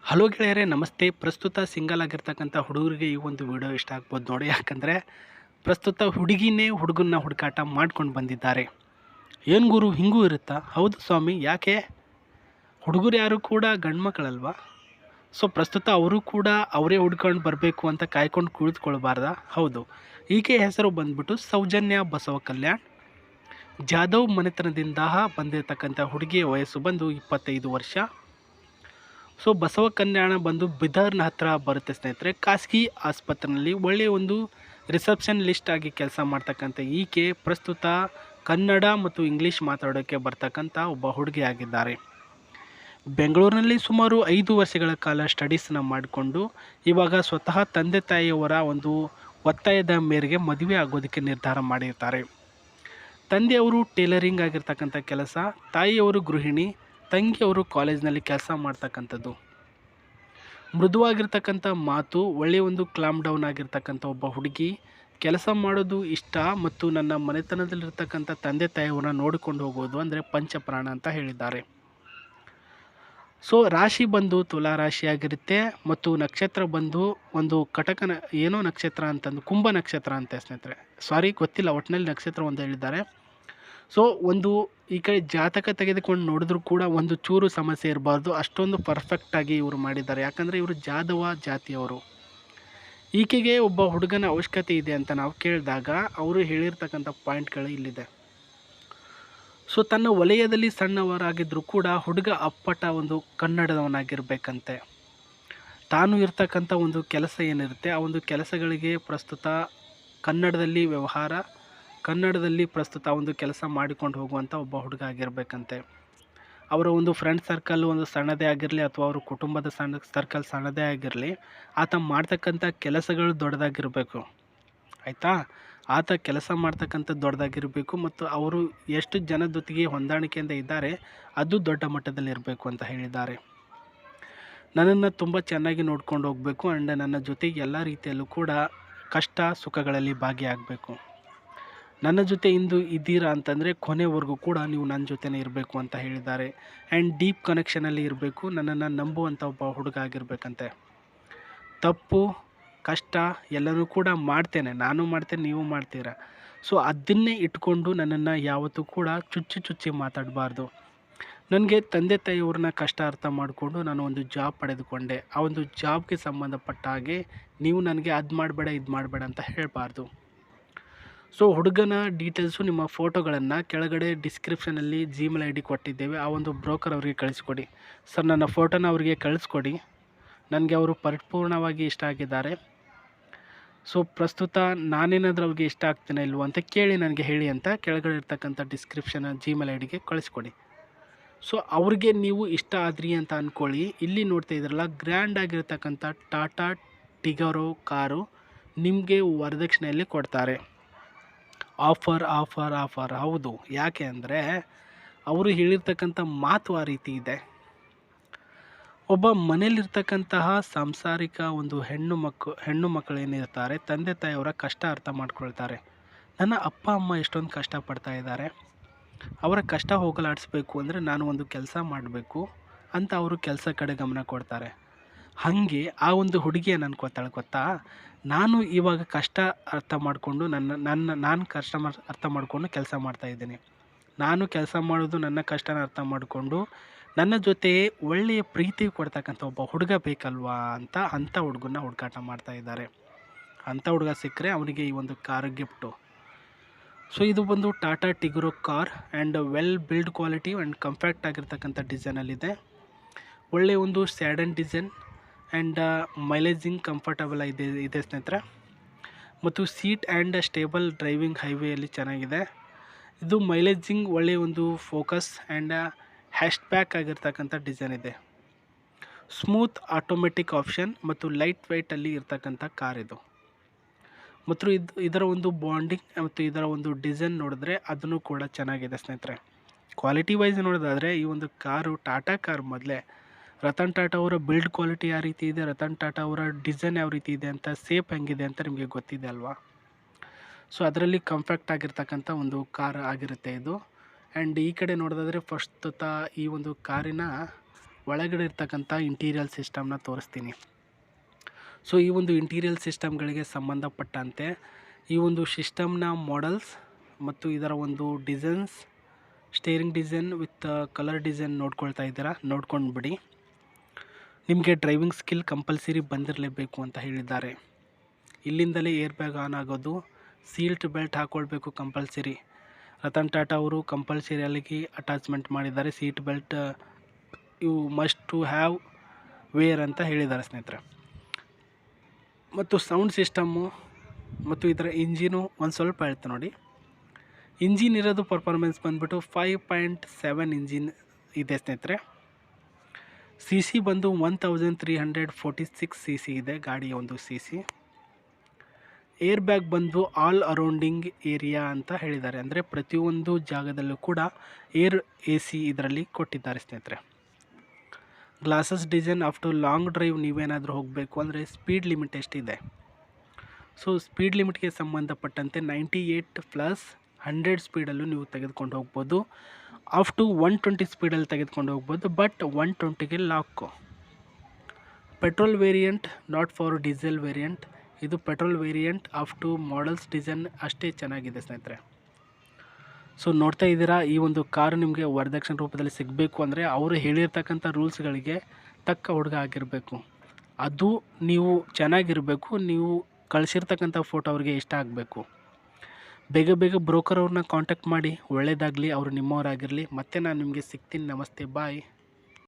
Hello ಗೆಳೆಯರೇ, ನಮಸ್ತೆ. ಪ್ರಸ್ತುತ ಸಿಂಗಲ್ ಆಗಿರ್ತಕ್ಕಂಥ ಹುಡುಗರಿಗೆ ಈ ಒಂದು ವಿಡಿಯೋ ಇಷ್ಟ ಆಗ್ಬೋದು ನೋಡಿ. ಯಾಕಂದರೆ ಪ್ರಸ್ತುತ ಹುಡುಗಿನೇ ಹುಡುಗನ್ನ ಹುಡುಕಾಟ ಮಾಡ್ಕೊಂಡು ಬಂದಿದ್ದಾರೆ. ಏನು ಗುರು, ಹಿಂಗೂ ಇರುತ್ತಾ? ಹೌದು ಸ್ವಾಮಿ, ಯಾಕೆ? ಹುಡುಗರು ಯಾರು ಕೂಡ ಗಂಡು ಮಕ್ಕಳಲ್ವಾ? ಸೊ ಪ್ರಸ್ತುತ ಅವರು ಕೂಡ ಅವರೇ ಹುಡ್ಕೊಂಡು ಬರಬೇಕು ಅಂತ ಕಾಯ್ಕೊಂಡು ಕುಳಿತುಕೊಳ್ಬಾರ್ದಾ? ಹೌದು. ಈಕೆ ಹೆಸರು ಬಂದ್ಬಿಟ್ಟು ಸೌಜನ್ಯ ಬಸವ ಕಲ್ಯಾಣ್. ಜಾಧವ್ ಮನೆತನದಿಂದ ಬಂದಿರತಕ್ಕಂಥ ಹುಡುಗಿಯ ವಯಸ್ಸು ಬಂದು 25 ವರ್ಷ. ಸೊ ಬಸವ ಕಲ್ಯಾಣ ಬಂದು ಬಿದರ್ನ ಹತ್ರ ಬರುತ್ತೆ ಸ್ನೇಹಿತರೆ. ಖಾಸಗಿ ಆಸ್ಪತ್ರೆಯಲ್ಲಿ ಒಳ್ಳೆಯ ಒಂದು ರಿಸೆಪ್ಷನ್ ಲಿಸ್ಟ್ ಆಗಿ ಕೆಲಸ ಮಾಡ್ತಕ್ಕಂಥ ಈಕೆ ಪ್ರಸ್ತುತ ಕನ್ನಡ ಮತ್ತು ಇಂಗ್ಲೀಷ್ ಮಾತಾಡೋಕ್ಕೆ ಬರ್ತಕ್ಕಂಥ ಒಬ್ಬ ಹುಡುಗಿ ಆಗಿದ್ದಾರೆ. ಬೆಂಗಳೂರಿನಲ್ಲಿ ಸುಮಾರು 5 ವರ್ಷಗಳ ಕಾಲ ಸ್ಟಡೀಸ್ನ ಮಾಡಿಕೊಂಡು ಇವಾಗ ಸ್ವತಃ ತಂದೆ ತಾಯಿಯವರ ಒಂದು ಒತ್ತಾಯದ ಮೇರೆಗೆ ಮದುವೆ ಆಗೋದಕ್ಕೆ ನಿರ್ಧಾರ ಮಾಡಿರ್ತಾರೆ. ತಂದೆಯವರು ಟೇಲರಿಂಗ್ ಆಗಿರ್ತಕ್ಕಂಥ ಕೆಲಸ, ತಾಯಿಯವರು ಗೃಹಿಣಿ, ತಂಗಿಯವರು ಕಾಲೇಜ್ನಲ್ಲಿ ಕೆಲಸ ಮಾಡ್ತಕ್ಕಂಥದ್ದು. ಮೃದುವಾಗಿರ್ತಕ್ಕಂಥ ಮಾತು, ಒಳ್ಳೆಯ ಒಂದು ಕ್ಲಾಮ್ ಡೌನ್ ಆಗಿರ್ತಕ್ಕಂಥ ಒಬ್ಬ ಹುಡುಗಿ. ಕೆಲಸ ಮಾಡೋದು ಇಷ್ಟ ಮತ್ತು ನನ್ನ ಮನೆತನದಲ್ಲಿರ್ತಕ್ಕಂಥ ತಂದೆ ತಾಯಿಯವ್ರನ್ನ ನೋಡಿಕೊಂಡು ಹೋಗೋದು ಅಂದರೆ ಪಂಚಪ್ರಾಣ ಅಂತ ಹೇಳಿದ್ದಾರೆ. ಸೊ ರಾಶಿ ಬಂದು ತುಲಾ ರಾಶಿಯಾಗಿರುತ್ತೆ ಮತ್ತು ನಕ್ಷತ್ರ ಬಂದು ಒಂದು ಕಟಕನ ಏನೋ ನಕ್ಷತ್ರ ಅಂತಂದು ಕುಂಭ ನಕ್ಷತ್ರ ಅಂತ ಸ್ನೇಹಿತರೆ. ಸಾರಿ, ಗೊತ್ತಿಲ್ಲ, ಒಟ್ಟಿನಲ್ಲಿ ನಕ್ಷತ್ರ ಒಂದು ಹೇಳಿದ್ದಾರೆ. ಸೊ ಒಂದು ಈ ಕಡೆ ಜಾತಕ ತೆಗೆದುಕೊಂಡು ನೋಡಿದ್ರೂ ಕೂಡ ಒಂದು ಚೂರು ಸಮಸ್ಯೆ ಇರಬಾರ್ದು, ಅಷ್ಟೊಂದು ಪರ್ಫೆಕ್ಟಾಗಿ ಇವರು ಮಾಡಿದ್ದಾರೆ. ಯಾಕಂದರೆ ಇವರು ಜಾಧವ ಜಾತಿಯವರು. ಈಕೆಗೆ ಒಬ್ಬ ಹುಡುಗನ ಅವಶ್ಯಕತೆ ಇದೆ ಅಂತ ನಾವು ಕೇಳಿದಾಗ ಅವರು ಹೇಳಿರ್ತಕ್ಕಂಥ ಪಾಯಿಂಟ್ಗಳು ಇಲ್ಲಿದೆ. ಸೊ ತನ್ನ ವಲಯದಲ್ಲಿ ಸಣ್ಣವರಾಗಿದ್ದರೂ ಕೂಡ ಹುಡುಗ ಅಪ್ಪಟ ಒಂದು ಕನ್ನಡದವನಾಗಿರ್ಬೇಕಂತೆ. ತಾನು ಇರ್ತಕ್ಕಂಥ ಒಂದು ಕೆಲಸ ಏನಿರುತ್ತೆ ಆ ಒಂದು ಕೆಲಸಗಳಿಗೆ ಪ್ರಸ್ತುತ ಕನ್ನಡದಲ್ಲಿ ವ್ಯವಹಾರ, ಕನ್ನಡದಲ್ಲಿ ಪ್ರಸ್ತುತ ಒಂದು ಕೆಲಸ ಮಾಡಿಕೊಂಡು ಹೋಗುವಂಥ ಒಬ್ಬ ಹುಡುಗ ಆಗಿರಬೇಕಂತೆ. ಅವರ ಒಂದು ಫ್ರೆಂಡ್ ಸರ್ಕಲ್ ಒಂದು ಸಣ್ಣದೇ ಆಗಿರಲಿ ಅಥವಾ ಅವರ ಕುಟುಂಬದ ಸಣ್ಣ ಸರ್ಕಲ್ ಸಣ್ಣದೇ ಆಗಿರಲಿ, ಆತ ಮಾಡ್ತಕ್ಕಂಥ ಕೆಲಸಗಳು ದೊಡ್ಡದಾಗಿರಬೇಕು. ಆಯಿತಾ? ಆತ ಕೆಲಸ ಮಾಡ್ತಕ್ಕಂಥ ದೊಡ್ಡದಾಗಿರಬೇಕು ಮತ್ತು ಅವರು ಎಷ್ಟು ಜನದೊತ್ತಿಗೆ ಹೊಂದಾಣಿಕೆಯಿಂದ ಇದ್ದಾರೆ ಅದು ದೊಡ್ಡ ಮಟ್ಟದಲ್ಲಿ ಇರಬೇಕು ಅಂತ ಹೇಳಿದ್ದಾರೆ. ನನ್ನನ್ನು ತುಂಬ ಚೆನ್ನಾಗಿ ನೋಡ್ಕೊಂಡು ಹೋಗಬೇಕು ಆ್ಯಂಡ್ ನನ್ನ ಜೊತೆಗೆ ಎಲ್ಲ ರೀತಿಯಲ್ಲೂ ಕೂಡ ಕಷ್ಟ ಸುಖಗಳಲ್ಲಿ ಭಾಗಿಯಾಗಬೇಕು. ನನ್ನ ಜೊತೆ ಇಂದು ಇದ್ದೀರಾ ಅಂತಂದರೆ ಕೊನೆವರೆಗೂ ಕೂಡ ನೀವು ನನ್ನ ಜೊತೆನೇ ಇರಬೇಕು ಅಂತ ಹೇಳಿದ್ದಾರೆ. ಆ್ಯಂಡ್ ಡೀಪ್ ಕನೆಕ್ಷನಲ್ಲಿ ಇರಬೇಕು, ನನ್ನನ್ನು ನಂಬುವಂಥ ಒಬ್ಬ ಹುಡುಗ ಆಗಿರಬೇಕಂತೆ. ತಪ್ಪು ಕಷ್ಟ ಎಲ್ಲನೂ ಕೂಡ ಮಾಡ್ತೇನೆ, ನಾನು ಮಾಡ್ತೇನೆ, ನೀವು ಮಾಡ್ತೀರಾ. ಸೊ ಅದನ್ನೇ ಇಟ್ಕೊಂಡು ನನ್ನನ್ನು ಯಾವತ್ತೂ ಕೂಡ ಚುಚ್ಚಿ ಮಾತಾಡಬಾರ್ದು. ನನಗೆ ತಂದೆ ತಾಯಿಯವ್ರನ್ನ ಕಷ್ಟ ಅರ್ಥ ಮಾಡಿಕೊಂಡು ನಾನು ಒಂದು ಜಾಬ್ ಪಡೆದುಕೊಂಡೆ. ಆ ಒಂದು ಜಾಬ್ಗೆ ಸಂಬಂಧಪಟ್ಟ ಹಾಗೆ ನೀವು ನನಗೆ ಅದು ಮಾಡಬೇಡ ಇದು ಮಾಡಬೇಡ ಅಂತ ಹೇಳಬಾರ್ದು. ಸೊ ಹುಡುಗನ ಡೀಟೇಲ್ಸು, ನಿಮ್ಮ ಫೋಟೋಗಳನ್ನು ಕೆಳಗಡೆ ಡಿಸ್ಕ್ರಿಪ್ಷನಲ್ಲಿ ಜಿಮೇಲ್ ID ಕೊಟ್ಟಿದ್ದೇವೆ. ಆ ಒಂದು ಬ್ರೋಕರ್ ಅವರಿಗೆ ಕಳಿಸ್ಕೊಡಿ. ಸರ್, ನನ್ನ ಫೋಟೋನ ಅವರಿಗೆ ಕಳಿಸ್ಕೊಡಿ, ನನಗೆ ಅವರು ಪರಿಪೂರ್ಣವಾಗಿ ಇಷ್ಟ ಆಗಿದ್ದಾರೆ. ಸೊ ಪ್ರಸ್ತುತ ನಾನೇನಾದರೂ ಅವ್ರಿಗೆ ಇಷ್ಟ ಆಗ್ತೇನೆ ಇಲ್ವೋ ಅಂತ ಕೇಳಿ ನನಗೆ ಹೇಳಿ ಅಂತ ಕೆಳಗಡೆ ಇರ್ತಕ್ಕಂಥ ಡಿಸ್ಕ್ರಿಪ್ಷನ್ ಜಿಮೇಲ್ IDಗೆ ಕಳಿಸ್ಕೊಡಿ. ಸೊ ಅವ್ರಿಗೆ ನೀವು ಇಷ್ಟ ಆದ್ರಿ ಅಂತ ಅಂದ್ಕೊಳ್ಳಿ. ಇಲ್ಲಿ ನೋಡ್ತಾ ಇದ್ರಲ್ಲ, ಗ್ರ್ಯಾಂಡ್ ಆಗಿರ್ತಕ್ಕಂಥ ಟಾಟಾ ಟಿಗರೋ ಕಾರು ನಿಮಗೆ ವರದಕ್ಷಿಣೆಯಲ್ಲಿ ಕೊಡ್ತಾರೆ. ಆಫರ್ ಆಫರ್ ಆಫರ್ ಹೌದು. ಯಾಕೆ ಅಂದರೆ ಅವರು ಹೇಳಿರ್ತಕ್ಕಂಥ ಮಾತು ಆ ರೀತಿ ಇದೆ. ಒಬ್ಬ ಮನೆಯಲ್ಲಿರ್ತಕ್ಕಂತಹ ಸಾಂಸಾರಿಕ ಒಂದು ಹೆಣ್ಣು ಮಕ್ಕಳು ಏನಿರ್ತಾರೆ, ತಂದೆ ತಾಯಿಯವರ ಕಷ್ಟ ಅರ್ಥ ಮಾಡ್ಕೊಳ್ತಾರೆ. ನನ್ನ ಅಪ್ಪ ಅಮ್ಮ ಎಷ್ಟೊಂದು ಕಷ್ಟಪಡ್ತಾ ಇದ್ದಾರೆ, ಅವರ ಕಷ್ಟ ಹೋಗಲಾಡಿಸ್ಬೇಕು ಅಂದರೆ ನಾನು ಒಂದು ಕೆಲಸ ಮಾಡಬೇಕು ಅಂತ ಅವರು ಕೆಲಸ ಕಡೆ ಗಮನ ಕೊಡ್ತಾರೆ. ಹಾಗೆ ಆ ಒಂದು ಹುಡುಗಿ ಏನು ಅನ್ಕೋತಾಳೆ ಗೊತ್ತಾ, ನಾನು ಇವಾಗ ಕಷ್ಟ ಅರ್ಥ ಮಾಡಿಕೊಂಡು ನಾನು ಕಷ್ಟ ಅರ್ಥ ಮಾಡಿಕೊಂಡು ಕೆಲಸ ಮಾಡ್ತಾಯಿದ್ದೀನಿ. ನಾನು ಕೆಲಸ ಮಾಡೋದು ನನ್ನ ಕಷ್ಟನ ಅರ್ಥ ಮಾಡಿಕೊಂಡು ನನ್ನ ಜೊತೆ ಒಳ್ಳೆಯ ಪ್ರೀತಿ ಕೊಡ್ತಕ್ಕಂಥ ಒಬ್ಬ ಹುಡುಗ ಬೇಕಲ್ವಾ ಅಂತ ಅಂಥ ಹುಡುಗನ್ನ ಹುಡುಕಾಟ ಮಾಡ್ತಾ ಇದ್ದಾರೆ. ಅಂಥ ಹುಡುಗ ಸಿಕ್ಕರೆ ಅವನಿಗೆ ಈ ಒಂದು ಕಾರ್ ಗಿಫ್ಟು. ಸೊ ಇದು ಬಂದು Tata Tigor car and well build quality and comfort ಆಗಿರ್ತಕ್ಕಂಥ ಡಿಸೈನಲ್ಲಿದೆ. ಒಳ್ಳೆಯ ಒಂದು ಸ್ಯಾಡನ್ ಡಿಸೈನ್ ಆ್ಯಂಡ್ ಮೈಲೇಜಿಂಗ್ ಕಂಫರ್ಟಬಲ್ ಇದೆ ಸ್ನೇಹಿತರೆ. ಮತ್ತು ಸೀಟ್ ಆ್ಯಂಡ್ ಸ್ಟೇಬಲ್ ಡ್ರೈವಿಂಗ್ ಹೈವೇಯಲ್ಲಿ ಚೆನ್ನಾಗಿದೆ. ಇದು ಮೈಲೇಜಿಂಗ್ ಒಳ್ಳೆಯ ಒಂದು ಫೋಕಸ್ ಆ್ಯಂಡ್ ಹ್ಯಾಶ್ ಬ್ಯಾಕ್ ಆಗಿರ್ತಕ್ಕಂಥ ಡಿಸೈನ್ ಇದೆ. ಸ್ಮೂತ್ ಆಟೋಮೆಟಿಕ್ ಆಪ್ಷನ್ ಮತ್ತು ಲೈಟ್ ವೆಯ್ಟಲ್ಲಿ ಇರ್ತಕ್ಕಂಥ ಕಾರ್ ಇದು. ಮತ್ತು ಇದರ ಒಂದು ಬಾಂಡಿಂಗ್ ಮತ್ತು ಇದರ ಒಂದು ಡಿಸೈನ್ ನೋಡಿದ್ರೆ ಅದನ್ನು ಕೂಡ ಚೆನ್ನಾಗಿದೆ ಸ್ನೇಹಿತರೆ. ಕ್ವಾಲಿಟಿ ವೈಸ್ ನೋಡೋದಾದರೆ ಈ ಒಂದು ಕಾರು ಟಾಟಾ ಕಾರ್ ಮೊದಲೇ ರತನ್ ಟಾಟಾ ಅವರ ಬಿಲ್ಡ್ ಕ್ವಾಲಿಟಿ ಯಾವ ರೀತಿ ಇದೆ, ರತನ್ ಟಾಟಾ ಅವರ ಡಿಸೈನ್ ಯಾವ ರೀತಿ ಇದೆ ಅಂತ, ಸೇಪ್ ಹೆಂಗಿದೆ ಅಂತ ನಿಮಗೆ ಗೊತ್ತಿದೆ ಅಲ್ವಾ. ಸೊ ಅದರಲ್ಲಿ ಕಂಫರ್ಟ್ ಆಗಿರ್ತಕ್ಕಂಥ ಒಂದು ಕಾರ್ ಆಗಿರುತ್ತೆ ಇದು. ಆ್ಯಂಡ್ ಈ ಕಡೆ ನೋಡೋದಾದರೆ ಪ್ರಸ್ತುತ ಈ ಒಂದು ಕಾರಿನ ಒಳಗಡೆ ಇರ್ತಕ್ಕಂಥ ಇಂಟೀರಿಯಲ್ ಸಿಸ್ಟಮ್ನ ತೋರಿಸ್ತೀನಿ. ಸೊ ಈ ಒಂದು ಇಂಟೀರಿಯಲ್ ಸಿಸ್ಟಮ್ಗಳಿಗೆ ಸಂಬಂಧಪಟ್ಟಂತೆ ಈ ಒಂದು ಸಿಸ್ಟಮ್ನ ಮಾಡೆಲ್ಸ್ ಮತ್ತು ಇದರ ಒಂದು designs, steering design with colour design ನೋಡ್ಕೊಳ್ತಾ ಇದ್ದೀರಾ, ನೋಡ್ಕೊಂಡು ಬಿಡಿ. ನಿಮಗೆ ಡ್ರೈವಿಂಗ್ ಸ್ಕಿಲ್ ಕಂಪಲ್ಸರಿ ಬಂದಿರಲೇಬೇಕು ಅಂತ ಹೇಳಿದ್ದಾರೆ. ಇಲ್ಲಿಂದಲೇ ಏರ್ ಬ್ಯಾಗ್ ಆನ್ ಆಗೋದು, ಸೀಟ್ ಬೆಲ್ಟ್ ಹಾಕ್ಕೊಳ್ಬೇಕು ಕಂಪಲ್ಸರಿ. ರತನ್ ಟಾಟಾ ಅವರು ಕಂಪಲ್ಸರಿಯಾಗಿ ಅಟ್ಯಾಚ್ಮೆಂಟ್ ಮಾಡಿದ್ದಾರೆ seat belt, you must to have wear ಅಂತ ಹೇಳಿದ್ದಾರೆ ಸ್ನೇಹಿತರೆ. ಮತ್ತು ಸೌಂಡ್ ಸಿಸ್ಟಮ್ಮು ಮತ್ತು ಇದರ ಇಂಜಿನು ಒಂದು ಸ್ವಲ್ಪ ಹೇಳ್ತೆ ನೋಡಿ. ಇಂಜಿನ್ ಇರೋದು ಪರ್ಫಾರ್ಮೆನ್ಸ್ ಬಂದುಬಿಟ್ಟು 5.7 ಇಂಜಿನ್ ಇದೆ ಸ್ನೇಹಿತರೆ. ಸಿ ಸಿ ಬಂದು 1346 ಸಿ ಸಿ ಇದೆ ಗಾಡಿಯ ಒಂದು ಸಿ ಸಿ. ಏರ್ ಬ್ಯಾಗ್ ಬಂದು ಆಲ್ ಅರೌಂಡಿಂಗ್ ಏರಿಯಾ ಅಂತ ಹೇಳಿದ್ದಾರೆ, ಅಂದರೆ ಪ್ರತಿಯೊಂದು ಜಾಗದಲ್ಲೂ ಕೂಡ ಏರ್ ಎ ಸಿ ಇದರಲ್ಲಿ ಕೊಟ್ಟಿದ್ದಾರೆ ಸ್ನೇಹಿತರೆ. Glasses design after long drive ನೀವೇನಾದರೂ ಹೋಗಬೇಕು ಅಂದರೆ ಸ್ಪೀಡ್ ಲಿಮಿಟ್ ಎಷ್ಟಿದೆ. ಸೊ ಸ್ಪೀಡ್ ಲಿಮಿಟ್ಗೆ ಸಂಬಂಧಪಟ್ಟಂತೆ 98+100 ಸ್ಪೀಡಲ್ಲೂ ನೀವು ತೆಗೆದುಕೊಂಡು ಹೋಗ್ಬೋದು. ಅಪ್ ಟು 120 ಸ್ಪೀಡಲ್ಲಿ ತೆಗೆದುಕೊಂಡು ಹೋಗ್ಬೋದು, ಬಟ್ 120ಗೆ lock. Petrol variant, not for diesel variant. ಇದು petrol variant up to models design ಅಷ್ಟೇ ಚೆನ್ನಾಗಿದೆ ಸ್ನೇಹಿತರೆ. ಸೊ ನೋಡ್ತಾ ಇದ್ದೀರಾ, ಈ ಒಂದು ಕಾರು ನಿಮಗೆ ವರದಕ್ಷಿಣೆ ರೂಪದಲ್ಲಿ ಸಿಗಬೇಕು ಅಂದರೆ ಅವರು ಹೇಳಿರ್ತಕ್ಕಂಥ ರೂಲ್ಸ್ಗಳಿಗೆ ತಕ್ಕ ಹುಡುಗ ಆಗಿರಬೇಕು. ಅದು ನೀವು ಚೆನ್ನಾಗಿರಬೇಕು, ನೀವು ಕಳಿಸಿರ್ತಕ್ಕಂಥ ಫೋಟೋ ಅವ್ರಿಗೆ ಇಷ್ಟ ಆಗಬೇಕು. ಬೇಗ ಬೇಗ ಬ್ರೋಕರ್ ಅವ್ರನ್ನ ಕಾಂಟ್ಯಾಕ್ಟ್ ಮಾಡಿ, ಒಳ್ಳೆಯದಾಗಲಿ, ಅವರು ನಿಮ್ಮವರಾಗಿರಲಿ. ಮತ್ತೆ ನಾನು ನಿಮಗೆ ಸಿಗ್ತೀನಿ. ನಮಸ್ತೆ, ಬಾಯ್.